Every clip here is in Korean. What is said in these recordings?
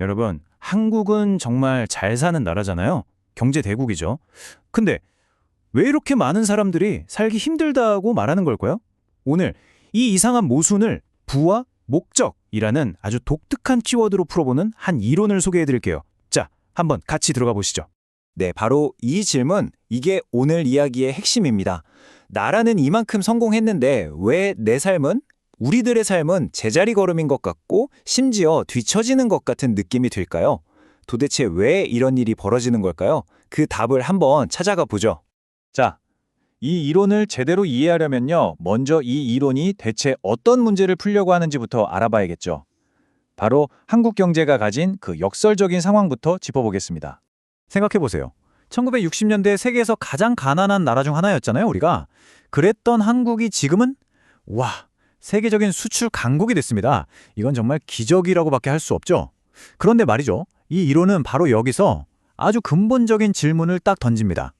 여러분, 한국은 정말 잘 사는 나라잖아요. 경제 대국이죠. 근데 왜 이렇게 많은 사람들이 살기 힘들다고 말하는 걸까요? 오늘 이 이상한 모순을 부와 목적이라는 아주 독특한 키워드로 풀어보는 한 이론을 소개해 드릴게요. 자, 한번 같이 들어가 보시죠. 네, 바로 이 질문, 이게 오늘 이야기의 핵심입니다. 나라는 이만큼 성공했는데 왜 내 삶은, 우리들의 삶은 제자리 걸음인 것 같고 심지어 뒤처지는 것 같은 느낌이 들까요? 도대체 왜 이런 일이 벌어지는 걸까요? 그 답을 한번 찾아가 보죠. 자, 이 이론을 제대로 이해하려면요, 먼저 이 이론이 대체 어떤 문제를 풀려고 하는지부터 알아봐야겠죠. 바로 한국 경제가 가진 그 역설적인 상황부터 짚어보겠습니다. 생각해보세요. 1960년대 세계에서 가장 가난한 나라 중 하나였잖아요, 우리가. 그랬던 한국이 지금은 와, 세계적인 수출 강국이 됐습니다. 이건 정말 기적이라고밖에 할 수 없죠. 그런데 말이죠. 이 이론은 바로 여기서 아주 근본적인 질문을 딱 던집니다.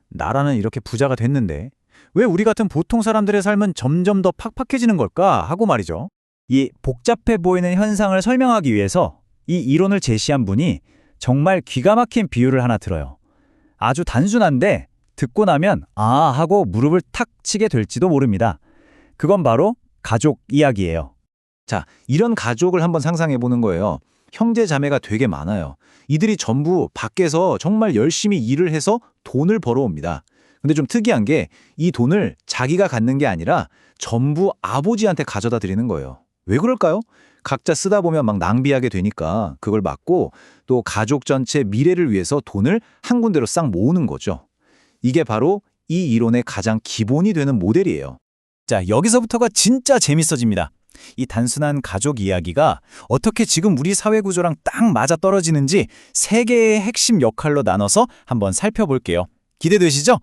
나라는 이렇게 부자가 됐는데 왜 우리 같은 보통 사람들의 삶은 점점 더 팍팍해지는 걸까 하고 말이죠. 이 복잡해 보이는 현상을 설명하기 위해서 이 이론을 제시한 분이 정말 기가 막힌 비유를 하나 들어요. 아주 단순한데 듣고 나면 아 하고 무릎을 탁 치게 될지도 모릅니다. 그건 바로 가족 이야기예요. 자, 이런 가족을 한번 상상해 보는 거예요. 형제 자매가 되게 많아요. 이들이 전부 밖에서 정말 열심히 일을 해서 돈을 벌어옵니다. 근데 좀 특이한 게 이 돈을 자기가 갖는 게 아니라 전부 아버지한테 가져다 드리는 거예요. 왜 그럴까요? 각자 쓰다 보면 막 낭비하게 되니까 그걸 막고 또 가족 전체 미래를 위해서 돈을 한 군데로 싹 모으는 거죠. 이게 바로 이 이론의 가장 기본이 되는 모델이에요. 자, 여기서부터가 진짜 재밌어집니다. 이 단순한 가족 이야기가 어떻게 지금 우리 사회 구조랑 딱 맞아 떨어지는지 세 개의 핵심 역할로 나눠서 한번 살펴볼게요. 기대되시죠?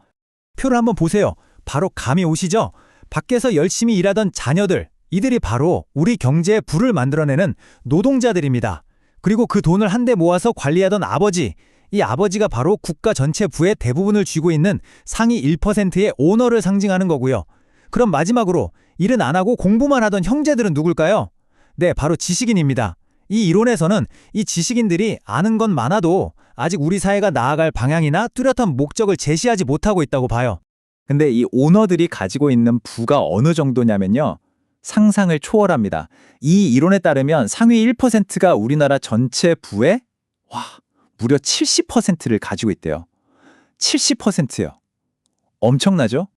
표를 한번 보세요. 바로 감이 오시죠? 밖에서 열심히 일하던 자녀들, 이들이 바로 우리 경제의 부를 만들어내는 노동자들입니다. 그리고 그 돈을 한데 모아서 관리하던 아버지, 이 아버지가 바로 국가 전체 부의 대부분을 쥐고 있는 상위 1%의 오너를 상징하는 거고요. 그럼 마지막으로 일은 안 하고 공부만 하던 형제들은 누굴까요? 네, 바로 지식인입니다. 이 이론에서는 이 지식인들이 아는 건 많아도 아직 우리 사회가 나아갈 방향이나 뚜렷한 목적을 제시하지 못하고 있다고 봐요. 근데 이 오너들이 가지고 있는 부가 어느 정도냐면요, 상상을 초월합니다. 이 이론에 따르면 상위 1%가 우리나라 전체 부의 무려 70%를 가지고 있대요. 70%요. 엄청나죠?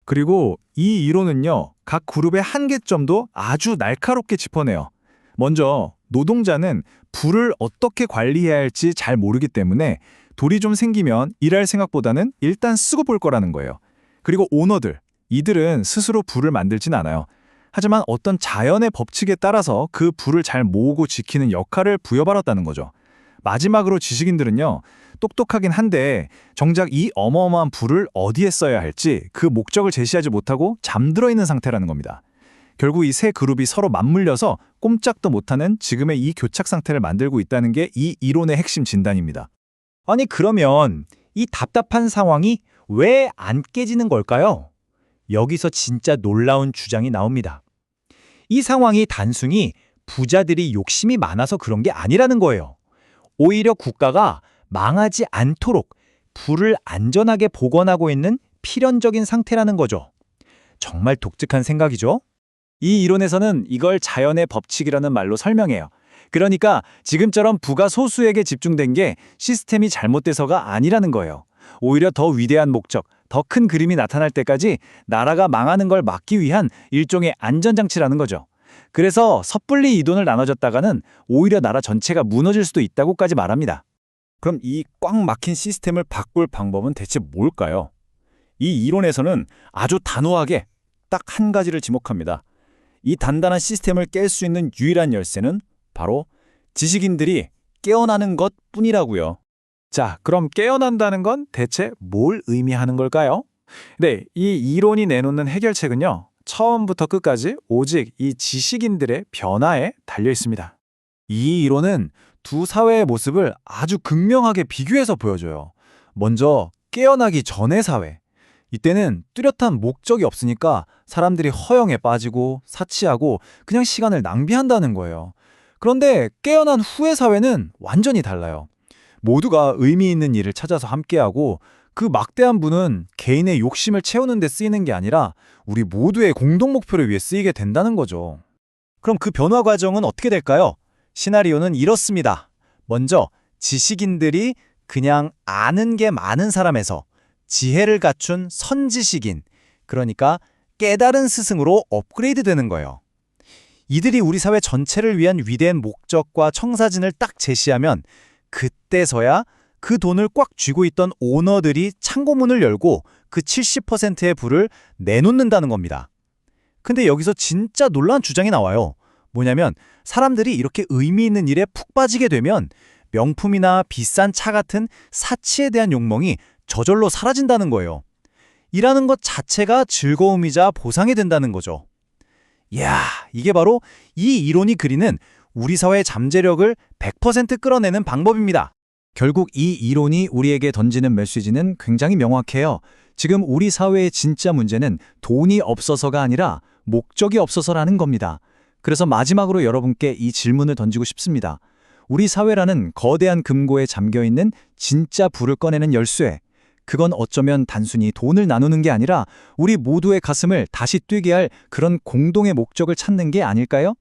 그리고 이 이론은요, 각 그룹의 한계점도 아주 날카롭게 짚어내요. 먼저 노동자는 부를 어떻게 관리해야 할지 잘 모르기 때문에 돈이 좀 생기면 일할 생각보다는 일단 쓰고 볼 거라는 거예요. 그리고 오너들, 이들은 스스로 부를 만들진 않아요. 하지만 어떤 자연의 법칙에 따라서 그 부를 잘 모으고 지키는 역할을 부여받았다는 거죠. 마지막으로 지식인들은요, 똑똑하긴 한데 정작 이 어마어마한 부를 어디에 써야 할지 그 목적을 제시하지 못하고 잠들어 있는 상태라는 겁니다. 결국 이 세 그룹이 서로 맞물려서 꼼짝도 못하는 지금의 이 교착 상태를 만들고 있다는 게 이 이론의 핵심 진단입니다. 아니, 그러면 이 답답한 상황이 왜 안 깨지는 걸까요? 여기서 진짜 놀라운 주장이 나옵니다. 이 상황이 단순히 부자들이 욕심이 많아서 그런 게 아니라는 거예요. 오히려 국가가 망하지 않도록 부를 안전하게 보관하고 있는 필연적인 상태라는 거죠. 정말 독특한 생각이죠? 이 이론에서는 이걸 자연의 법칙이라는 말로 설명해요. 그러니까 지금처럼 부가 소수에게 집중된 게 시스템이 잘못돼서가 아니라는 거예요. 오히려 더 위대한 목적, 더 큰 그림이 나타날 때까지 나라가 망하는 걸 막기 위한 일종의 안전장치라는 거죠. 그래서 섣불리 이 돈을 나눠줬다가는 오히려 나라 전체가 무너질 수도 있다고까지 말합니다. 그럼 이 꽉 막힌 시스템을 바꿀 방법은 대체 뭘까요? 이 이론에서는 아주 단호하게 딱 한 가지를 지목합니다. 이 단단한 시스템을 깰 수 있는 유일한 열쇠는 바로 지식인들이 깨어나는 것뿐이라고요. 자, 그럼 깨어난다는 건 대체 뭘 의미하는 걸까요? 네, 이 이론이 내놓는 해결책은요, 처음부터 끝까지 오직 이 지식인들의 변화에 달려 있습니다. 이 이론은 두 사회의 모습을 아주 극명하게 비교해서 보여줘요. 먼저 깨어나기 전의 사회. 이때는 뚜렷한 목적이 없으니까 사람들이 허영에 빠지고 사치하고 그냥 시간을 낭비한다는 거예요. 그런데 깨어난 후의 사회는 완전히 달라요. 모두가 의미 있는 일을 찾아서 함께하고 그 막대한 부는 개인의 욕심을 채우는 데 쓰이는 게 아니라 우리 모두의 공동 목표를 위해 쓰이게 된다는 거죠. 그럼 그 변화 과정은 어떻게 될까요? 시나리오는 이렇습니다. 먼저 지식인들이 그냥 아는 게 많은 사람에서 지혜를 갖춘 선지식인, 그러니까 깨달은 스승으로 업그레이드 되는 거예요. 이들이 우리 사회 전체를 위한 위대한 목적과 청사진을 딱 제시하면 그때서야 그 돈을 꽉 쥐고 있던 오너들이 창고문을 열고 그 70%의 부를 내놓는다는 겁니다. 근데 여기서 진짜 놀라운 주장이 나와요. 뭐냐면 사람들이 이렇게 의미 있는 일에 푹 빠지게 되면 명품이나 비싼 차 같은 사치에 대한 욕망이 저절로 사라진다는 거예요. 일하는 것 자체가 즐거움이자 보상이 된다는 거죠. 이야, 이게 바로 이 이론이 그리는 우리 사회의 잠재력을 100% 끌어내는 방법입니다. 결국 이 이론이 우리에게 던지는 메시지는 굉장히 명확해요. 지금 우리 사회의 진짜 문제는 돈이 없어서가 아니라 목적이 없어서라는 겁니다. 그래서 마지막으로 여러분께 이 질문을 던지고 싶습니다. 우리 사회라는 거대한 금고에 잠겨있는 진짜 불을 꺼내는 열쇠. 그건 어쩌면 단순히 돈을 나누는 게 아니라 우리 모두의 가슴을 다시 뛰게 할 그런 공동의 목적을 찾는 게 아닐까요?